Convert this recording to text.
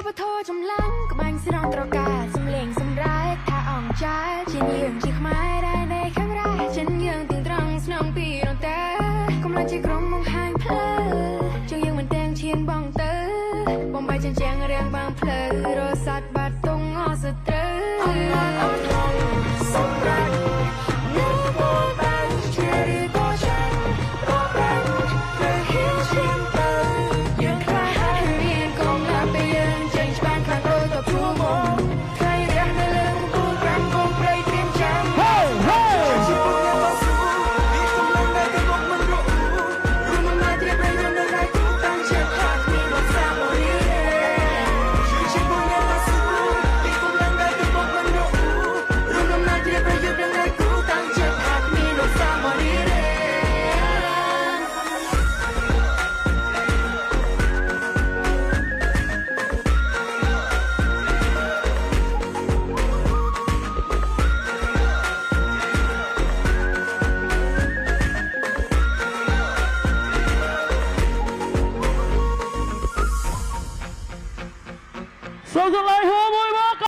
ពធចំឡាំងក្បាញ់ស្រងត្រកាសំលេងសម្រែកថាអងចាជាយើងជាខ្មែរដែលនៃខាងរ៉ាចិនយើងទាំងត្រង់ស្នងពីរងតែកំឡុងជាក្រុមមកហាញផ្លូវជាងយើងមិនតែងឈានបងទៅបំបីចិញ្ចាំងរៀងបងផ្លូវរសាត់បាត់តុងអសត្រូវអងឡងអងឡងសម្រាប់នៅមកបានជារីកចាស់ក៏បានទៅហៀងឈានទៅយើងខ្លាចហើយមានកងឡាទៅយើងចេញច្បាស់ខាងទៅទៅព្រមใครរះនៅលើគូប្រាំកងព្រៃព្រៀមចាំហេហេជាពុកអ្នកបស៊ូពីកំឡុងដែលទៅមកមិនរករួមមកត្រៀមឲ្យយើងនៅដៃគូតាំងចិត្តខាត់មានមកសាមរីជាពុកអ្នកបស៊ូពីកំឡុងដែលទៅមកមិនរករួមមកត្រៀមឲ្យយើងនៅដៃគូតាំងចិត្តខាត់មានមកសាមរីសូមសម្លេងហូ